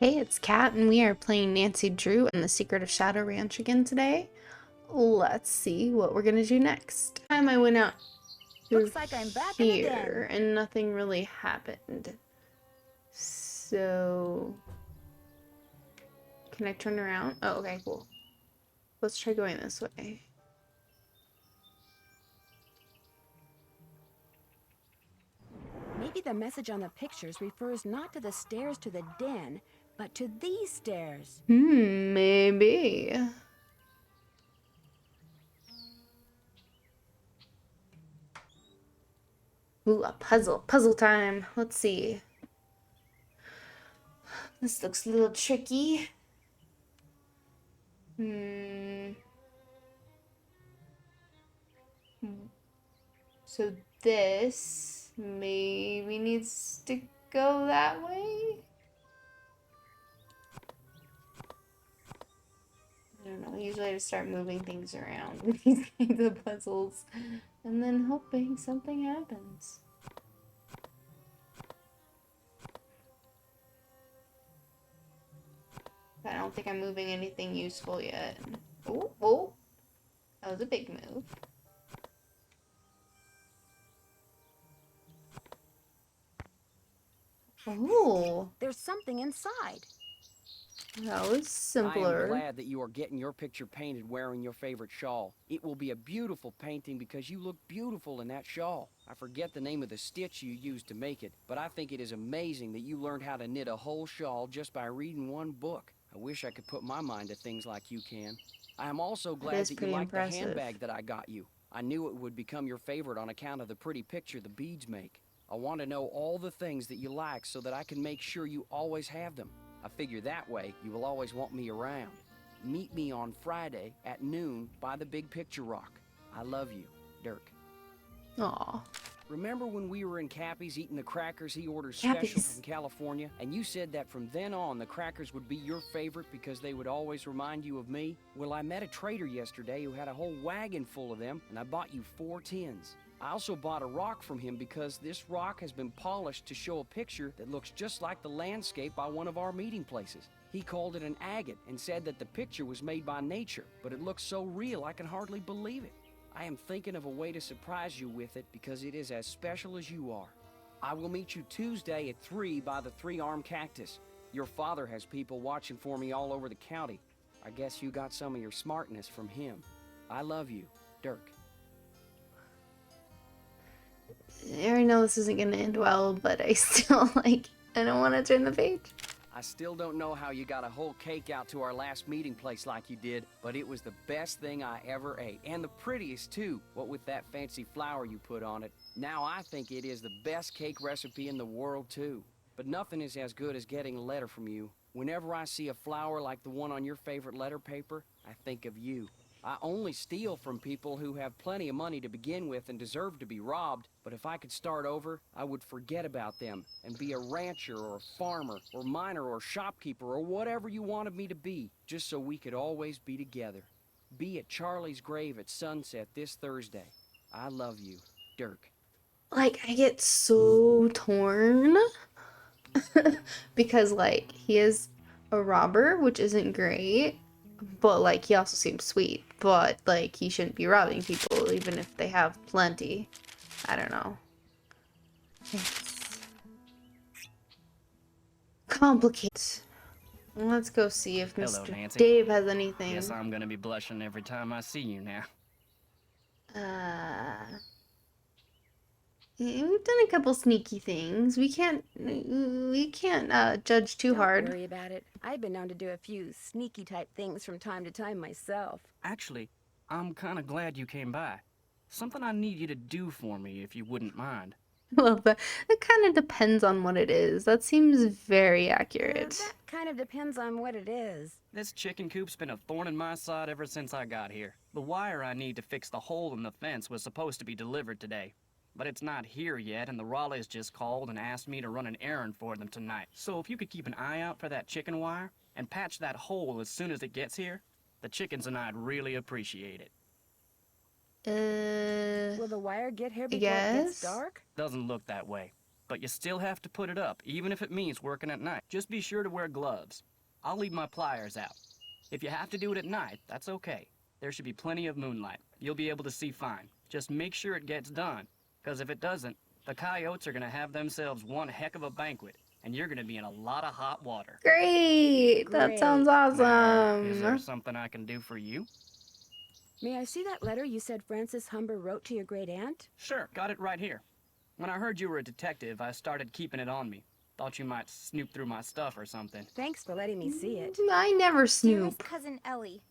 Hey, it's Kat, and we are playing Nancy Drew and the Secret of Shadow Ranch again today. Let's see what we're gonna do next. Time I went out through Looks like I'm back in the den. here and nothing really happened. So, can I turn around? Oh, okay, cool. Let's try going this way. Maybe the message on the pictures refers not to the stairs to the den, but to these stairs. Maybe. Ooh, a puzzle. Puzzle time. Let's see. This looks a little tricky. Hmm. So this maybe needs to go that way? I don't know. Usually I just start moving things around with these kinds of puzzles and then hoping something happens. But I don't think I'm moving anything useful yet. Oh, oh, that was a big move. Oh, There's something inside. that was I am simpler. glad that you are getting your picture painted wearing your favorite shawl. It will be a beautiful painting because you look beautiful in that shawl. I forget the name of the stitch you used to make it, but I think it is amazing that you learned how to knit a whole shawl just by reading one book. I wish I could put my mind to things like you can. I am also That glad is that you pretty like the impressive. handbag that I got you. I knew it would become your favorite on account of the pretty picture the beads make. I want to know all the things that you like so that I can make sure you always have them. I figure that way you will always want me around. Meet me on Friday at noon by the Big Picture Rock. I love you, Dirk. Aw, Remember when we were in Cappy's eating the crackers he orders special Cappies. from California? And you said that from then on the crackers would be your favorite because they would always remind you of me? Well, I met a trader yesterday who had a whole wagon full of them, and I bought you 4 tins. I also bought a rock from him because this rock has been polished to show a picture that looks just like the landscape by one of our meeting places. He called it an agate and said that the picture was made by nature, but it looks so real I can hardly believe it. I am thinking of a way to surprise you with it because it is as special as you are. I will meet you Tuesday at 3 by the Three-Armed Cactus. Your father has people watching for me all over the county. I guess you got some of your smartness from him. I love you, Dirk. I already know this isn't gonna end well, but I still I don't want to turn the page. I still don't know how you got a whole cake out to our last meeting place like you did, but it was the best thing I ever ate. And the prettiest, too, what with that fancy flower you put on it. Now I think it is the best cake recipe in the world, too. But nothing is as good as getting a letter from you. Whenever I see a flower like the one on your favorite letter paper, I think of you. I only steal from people who have plenty of money to begin with and deserve to be robbed, but if I could start over, I would forget about them and be a rancher or a farmer or miner or shopkeeper or whatever you wanted me to be, just so we could always be together. Be at Charlie's grave at sunset this Thursday. I love you, Dirk. Like, I get so torn because he is a robber, which isn't great, but he also seems sweet, but he shouldn't be robbing people even if they have plenty. I don't know. It's complicated. Let's go see if Hello, Mr. Nancy. Dave has Guess anything. I'm gonna be blushing every time I see you now. Uh, we've done a couple sneaky things. We can't judge too Don't hard. worry about it. I've been known to do a few sneaky type things from time to time myself. Actually, I'm kinda glad you came by. Something I need you to do for me, if you wouldn't mind. Well, that kind of depends on what it is. That seems very accurate. That kind of depends on what it is. This chicken coop's been a thorn in my side ever since I got here. The wire I need to fix the hole in the fence was supposed to be delivered today. But it's not here yet, and the Raleighs just called and asked me to run an errand for them tonight. So if you could keep an eye out for that chicken wire, and patch that hole as soon as it gets here, the chickens and I'd really appreciate it. Will the wire get here I before it gets guess. dark? Doesn't look that way. but you still have to put it up, even if it means working at night. Just be sure to wear gloves. I'll leave my pliers out. If you have to do it at night, that's okay. There should be plenty of moonlight. You'll be able to see fine. Just make sure it gets done, because if it doesn't, the coyotes are going to have themselves one heck of a banquet, and you're going to be in a lot of hot water. Great! That sounds Great. Now, is there awesome. something I can do for you? May I see that letter you said Francis Humber wrote to your great aunt? Sure, got it right here. When I heard you were a detective, I started keeping it on me. Thought you might snoop through my stuff or something. Thanks for letting me see it. I never Dearest snoop. cousin Ellie,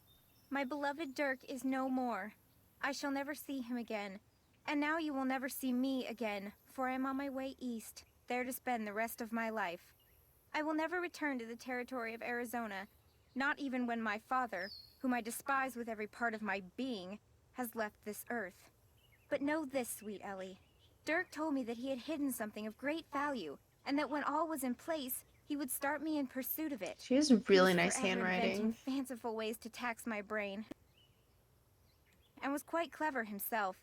my beloved Dirk is no more. I shall never see him again. And now you will never see me again, for I am on my way east, there to spend the rest of my life. I will never return to the territory of Arizona, not even when my father, whom I despise with every part of my being, has left this earth. But know this, sweet Ellie. Dirk told me that he had hidden something of great value, and that when all was in place, he would start me in pursuit of it. She has He really was nice forever inventing handwriting. fanciful ways to tax my brain, and was quite clever himself.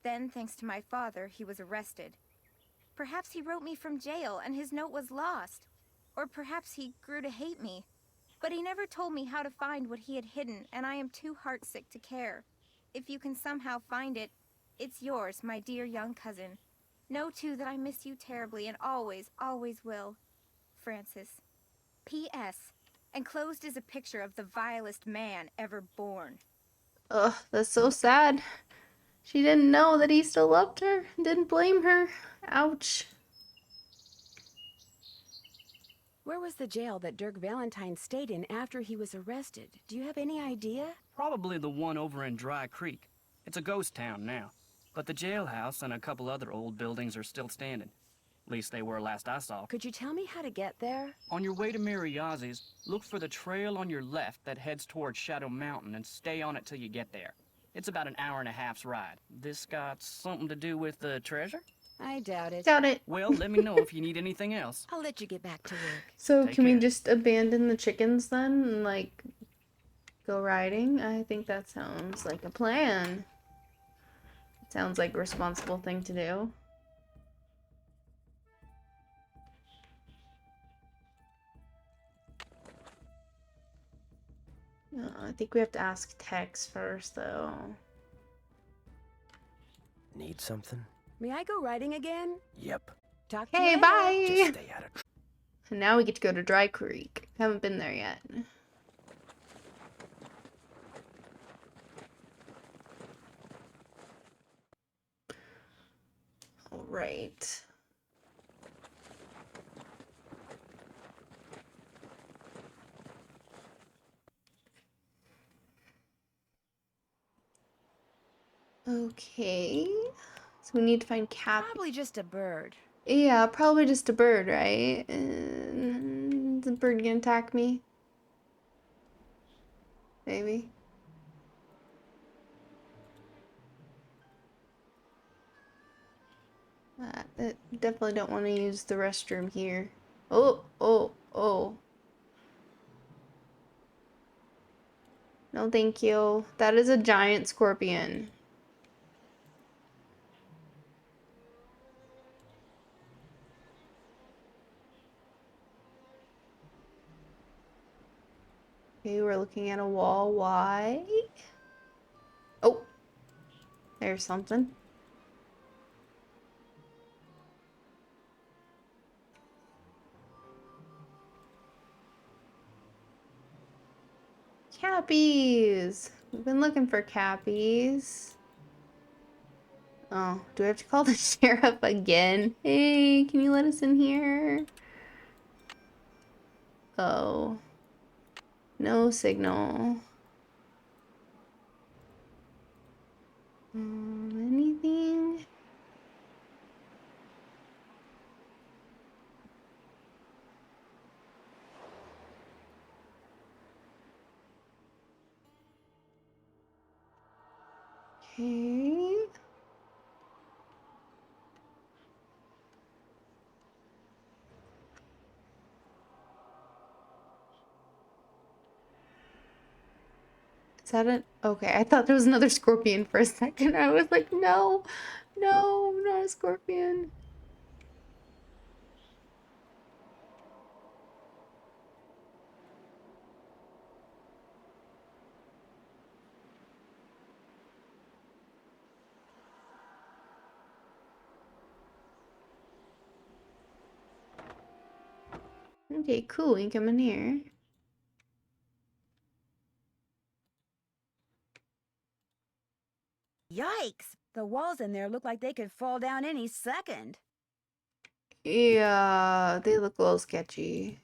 Then, thanks to my father, he was arrested. Perhaps he wrote me from jail and his note was lost. Or perhaps he grew to hate me. But he never told me how to find what he had hidden, and I am too heartsick to care. If you can somehow find it, it's yours, my dear young cousin. Know, too, that I miss you terribly and always, always will. Francis. P.S. Enclosed is a picture of the vilest man ever born. Ugh, that's so sad. She didn't know that he still loved her. Didn't blame her. Ouch. Where was the jail that Dirk Valentine stayed in after he was arrested? Do you have any idea? Probably the one over in Dry Creek. It's a ghost town now. But the jailhouse and a couple other old buildings are still standing. At least they were last I saw. Could you tell me how to get there? On your way to Mariazzi's, look for the trail on your left that heads towards Shadow Mountain and stay on it till you get there. It's about an hour and a half's ride. This got something to do with the treasure? I doubt it. Doubt it. Well, let me know if you need anything else. I'll let you get back to work. So Take can we care. just abandon the chickens then and like go riding? I think that sounds like a plan. Sounds like a responsible thing to do. I think we have to ask Tex first though. Need something? May I go riding again? Yep. Talk to Hey, you later. bye! Just stay out of trouble. And now we get to go to Dry Creek. Haven't been there yet. All right. Okay. So we need to find Cap. Probably just a bird. Yeah, probably just a bird, right? Is the bird gonna attack me? Maybe. Definitely don't want to use the restroom here. Oh, oh, oh. No, thank you. That is a giant scorpion. Okay, we're looking at a wall. Why? Oh, there's something. Cappies! We've been looking for cappies. Oh, do I have to call the sheriff again? Hey, can you let us in here? Oh. No signal. Anything? Okay. Is that it? Okay, I thought there was another scorpion for a second. I was like, no, no, not a scorpion. Okay, cool. You come in here. Yikes! The walls in there look like they could fall down any second. Yeah, they look a little sketchy.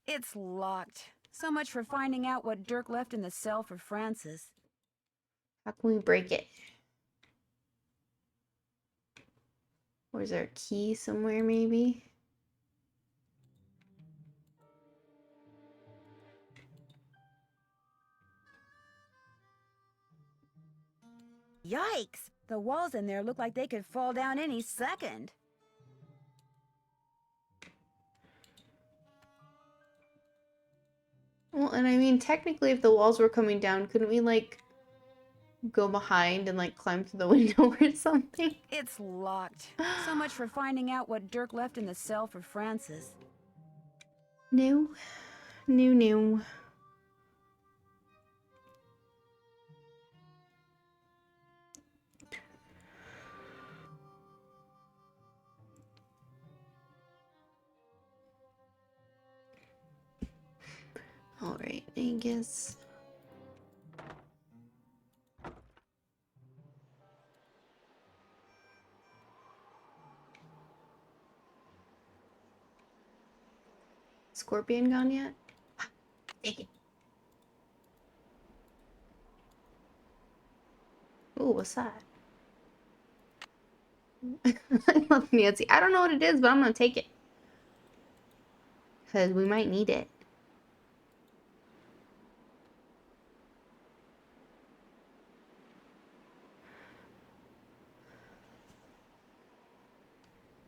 It's locked. So much for finding out what Dirk left in the cell for Francis. How can we break it? Or is there a key somewhere, maybe? Yikes! The walls in there look like they could fall down any second. Well, and I mean, technically, if the walls were coming down, couldn't we, like, go behind and, like, climb through the window or something? It's locked. So much for finding out what Dirk left in the cell for Francis. No. No, no. Alright, I guess. Scorpion gone yet? Take it. Ooh, what's that? I love Nancy. I don't know what it is, but I'm gonna take it. Because we might need it.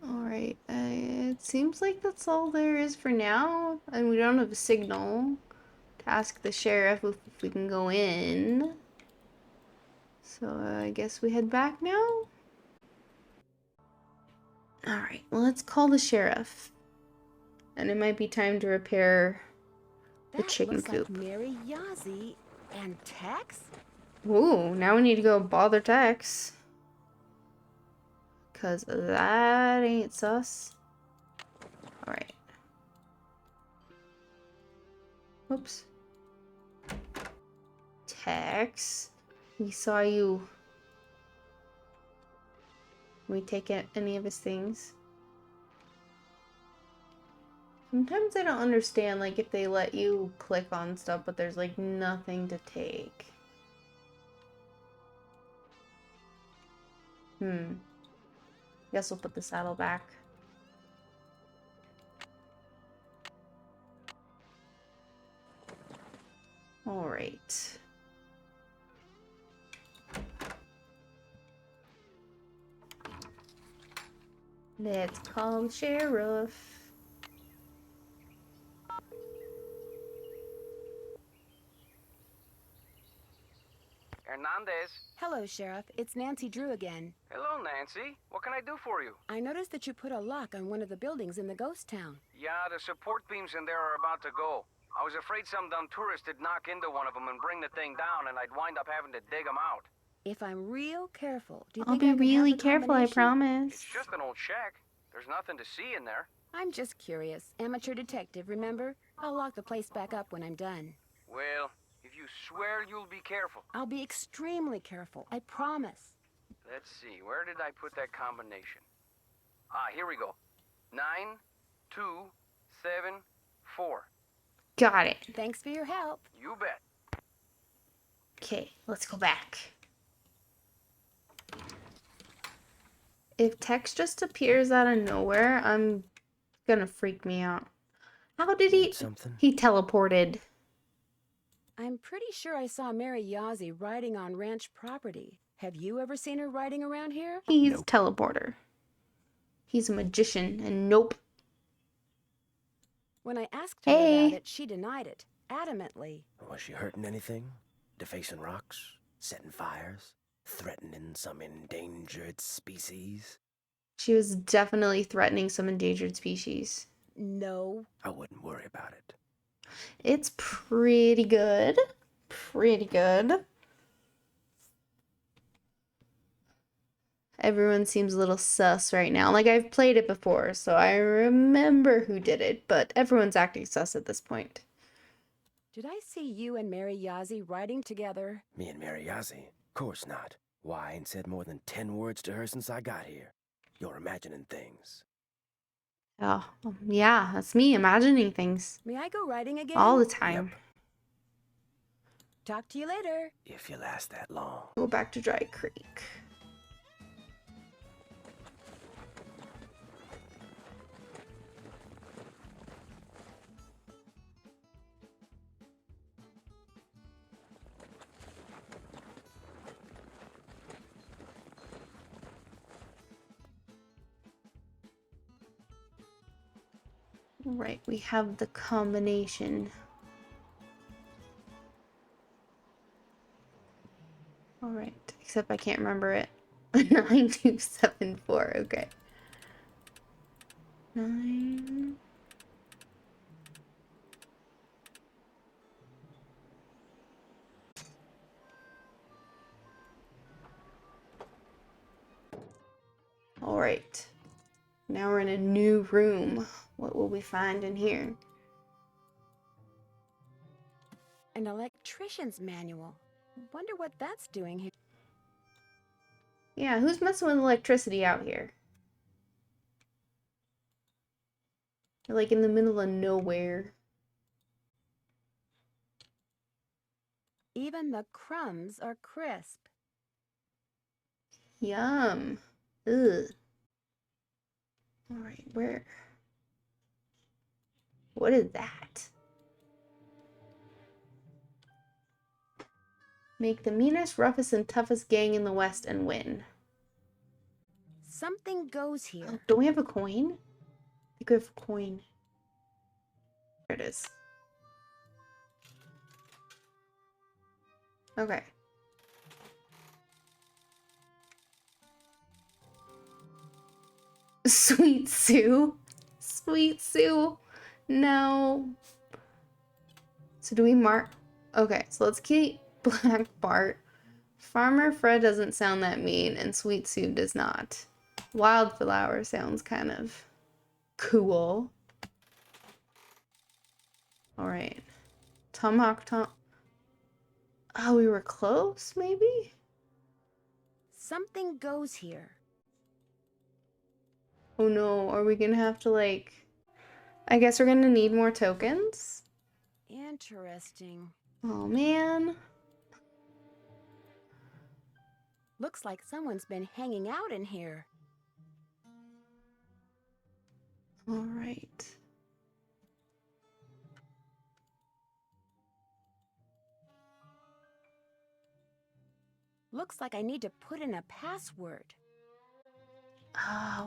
Alright, it seems like that's all there is for now. And we don't have a signal to ask the sheriff if we can go in. So I guess we head back now? Alright, well, let's call the sheriff. And it might be time to repair the chicken looks coop. like Mary Yazzie and Tex? Ooh, now we need to go bother Tex. Cause that ain't sus. Alright. Oops. Tex, we saw you. We take any of his things. Sometimes I don't understand, like, if they let you click on stuff, but there's, like, nothing to take. Guess we'll put the saddle back. Alright. Let's call the sheriff. Hernandez. Hello, Sheriff. It's Nancy Drew again. Hello, Nancy. What can I do for you? I noticed that you put a lock on one of the buildings in the ghost town. Yeah, the support beams in there are about to go. I was afraid some dumb tourist would knock into one of them and bring the thing down, and I'd wind up having to dig them out. If I'm real careful, do you I'll think be I can have really the careful, I combination? promise. It's just an old shack. There's nothing to see in there. I'm just curious. Amateur detective, remember? I'll lock the place back up when I'm done. Well, if you swear you'll be careful. I'll be extremely careful, I promise. Let's see, where did I put that combination? Here we go. 9, 2, 7, 4. Got it. Thanks for your help. You bet. Okay, let's go back. If Tex just appears out of nowhere, I'm gonna freak me out. How did he? Need something? He teleported. I'm pretty sure I saw Mary Yazzie riding on ranch property. Have you ever seen her riding around here? He's Nope. teleporter. He's a magician, and nope. When I asked her Hey. about it, she denied it, adamantly. Was she hurting anything? Defacing rocks? Setting fires? Threatening some endangered species? She was definitely threatening some endangered species. No. I wouldn't worry about it. It's pretty good. Pretty good. Everyone seems a little sus right now. Like, I've played it before, so I remember who did it, but everyone's acting sus at this point. Did I see you and Mary Yazi riding together? Me and Mariazi? Course not. Why, I ain't said more than 10 words to her since I got here. You're imagining things. Oh, yeah, that's me imagining things May I go riding again? all the time. Yep, Talk to you later. if you last that long. Go back to Dry Creek. Right, we have the combination. Alright, except I can't remember it. 9274, okay. 9. Alright. Now we're in a new room. What will we find in here? An electrician's manual. Wonder what that's doing here. Yeah, who's messing with electricity out here? They're like in the middle of nowhere. Even the crumbs are crisp. Yum. Ugh. Alright, where? What is that? Make the meanest, roughest, and toughest gang in the West and win. Something goes Oh, here. don't we have a coin? I think we have a coin. There it is. Okay. Sweet Sue. Sweet Sue. No. So do we mark? Okay, so let's keep Black Bart. Farmer Fred doesn't sound that mean, and Sweet Sue does not. Wildflower sounds kind of cool. Alright. Tomahawk Tom. Oh, we were close, maybe? Something goes here. Oh no, are we gonna have to like... I guess we're gonna need more tokens? Interesting. Oh man. Looks like someone's been hanging out in here. Alright. Looks like I need to put in a password.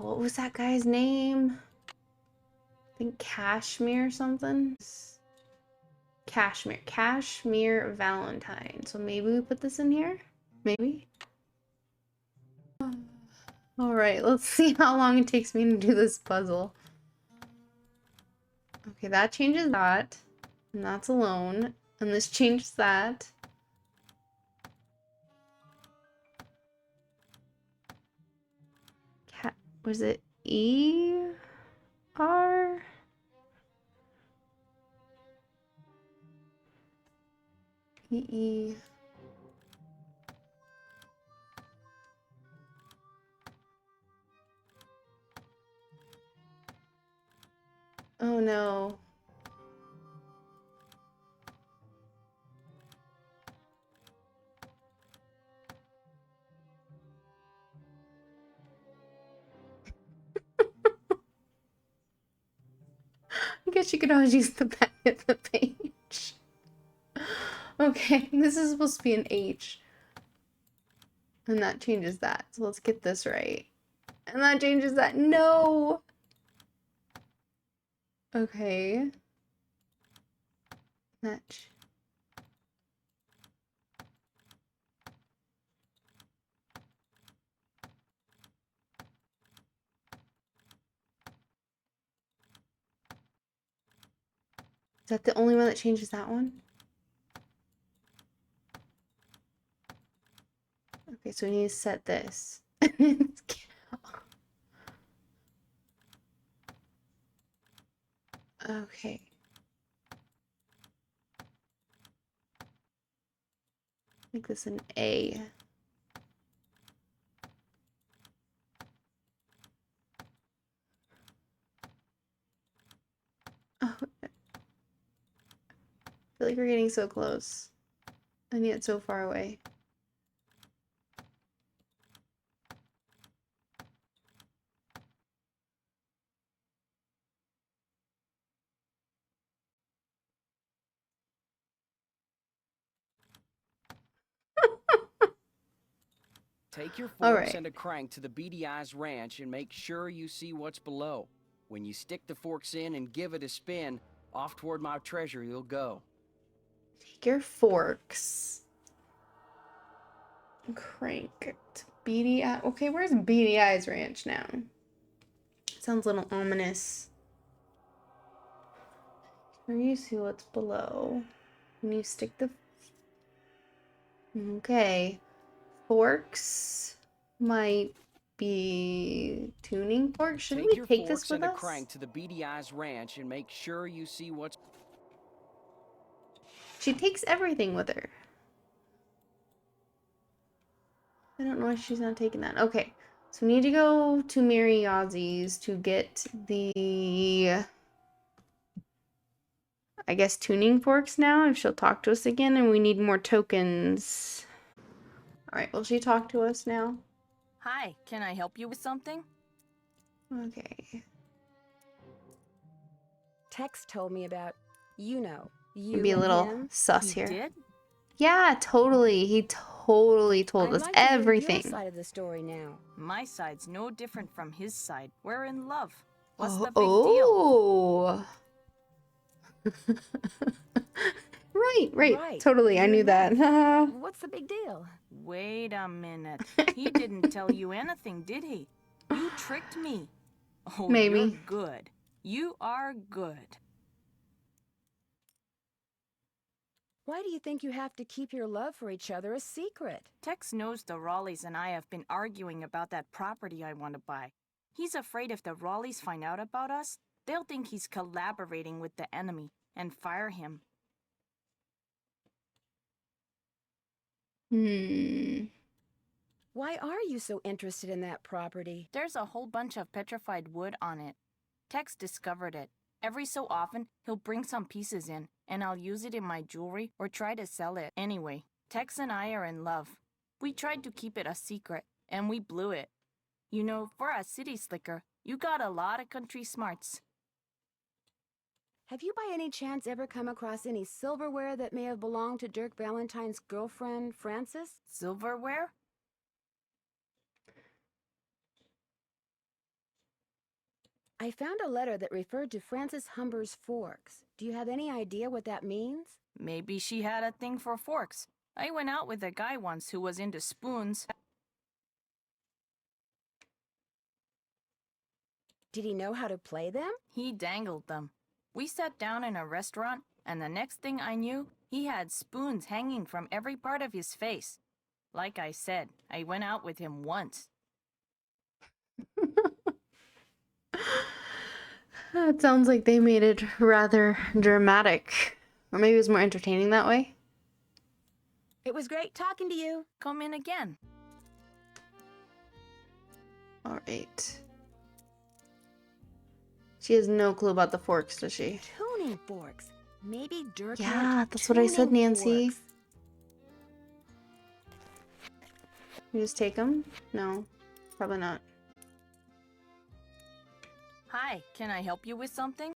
What was that guy's name? I think Cashmere or something? Cashmere. Cashmere Valentine. So maybe we put this in here? Maybe? Alright, let's see how long it takes me to do this puzzle. Okay, that changes that. And that's alone. And this changes that. Was it E? R? E. Oh no. I guess you could always use the back of the page. Okay, this is supposed to be an H. And that changes that. So let's get this right. And that changes that. No! Okay. Match. Is that the only one that changes that one? Okay, so we need to set this. Okay. Make this an A. Oh, I feel like we're getting so close, and yet so far away. Take your All forks right. and a crank to the Beady Eyes Ranch and make sure you see what's below. When you stick the forks in and give it a spin, off toward my treasure you'll go. Take your forks. Crank it. Beady Eye. Okay, where's Beady Eyes Ranch now? Sounds a little ominous. Where you see what's below. When you stick the. Okay. Forks might be tuning forks. Shouldn't Take we your take this forks with and a us? crank to the Beady Eyes Ranch and make sure you see what's... She takes everything with her. I don't know why she's not taking that. Okay. So we need to go to Mary Yazzie's to get the, I guess, tuning forks now, if she'll talk to us again, and we need more tokens. Alright, will she talk to us now? Hi, can I help you with something? Okay. Tex told me about, you Be a and little him. sus He here. did? Yeah, totally. He totally told I'd us like to hear your everything. side of the story now. My side's no different from his side. We're in love. What's Oh, the big deal? oh. Right. Right. Totally, I You're knew in that. love. What's the big deal? Wait a minute. He didn't tell you anything, did he? You tricked me. Oh, Maybe. you're good. You are good. Why do you think you have to keep your love for each other a secret? Tex knows the Raleighs and I have been arguing about that property I want to buy. He's afraid if the Raleighs find out about us, they'll think he's collaborating with the enemy and fire him. Why are you so interested in that property? There's a whole bunch of petrified wood on it. Tex discovered it. Every so often, he'll bring some pieces in, and I'll use it in my jewelry or try to sell it. Anyway, Tex and I are in love. We tried to keep it a secret, and we blew it. You know, for a city slicker, you got a lot of country smarts. Have you by any chance ever come across any silverware that may have belonged to Dirk Valentine's girlfriend, Frances? Silverware? I found a letter that referred to Frances Humber's forks. Do you have any idea what that means? Maybe she had a thing for forks. I went out with a guy once who was into spoons. Did he know how to play them? He dangled them. We sat down in a restaurant, and the next thing I knew, he had spoons hanging from every part of his face. Like I said, I went out with him once. It sounds like they made it rather dramatic. Or maybe it was more entertaining that way. It was great talking to you. Come in again. Alright. She has no clue about the forks, does she? Tuning forks. Maybe Dirk Yeah, meant that's what I said, tuning Nancy. forks. You just take them? No, probably not. Hi, can I help you with something?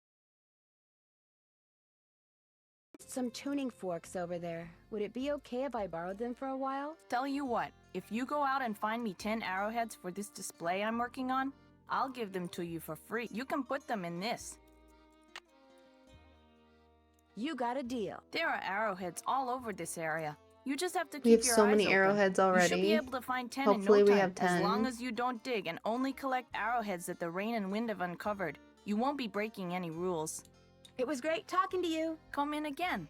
Some tuning forks over there. Would it be okay if I borrowed them for a while? Tell you what, if you go out and find me 10 arrowheads for this display I'm working on, I'll give them to you for free. You can put them in this. You got a deal. There are arrowheads all over this area. You just have to keep We have your so eyes many open. arrowheads You should be already. able to find 10 Hopefully in no we time, have as 10. long as you don't dig and only collect arrowheads that the rain and wind have uncovered. You won't be breaking any rules. It was great talking to you. Come in again.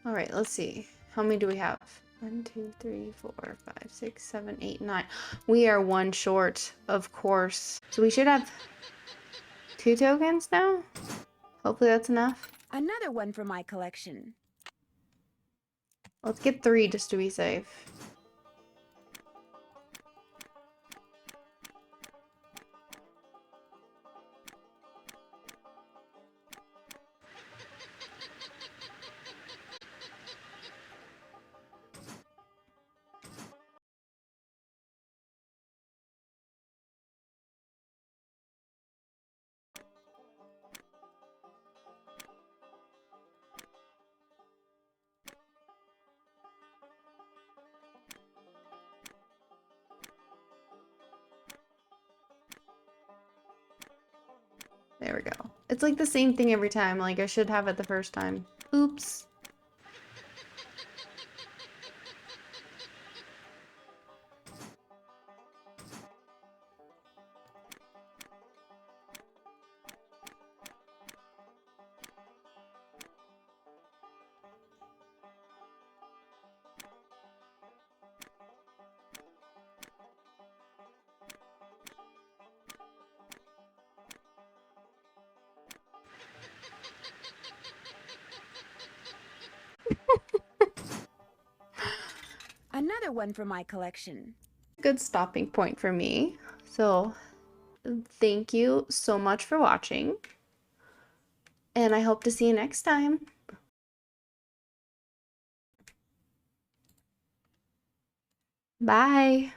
Alright, let's see. How many do we have? 1, 2, 3, 4, 5, 6, 7, 8, 9. We are one short, of course. So we should have 2 tokens now. Hopefully that's enough. Another one for my collection. Let's get 3 just to be safe. There we go. It's like the same thing every time. Like I should have it the first time. Oops. Another one for my collection. Good stopping point for me. So thank you so much for watching. And I hope to see you next time. Bye.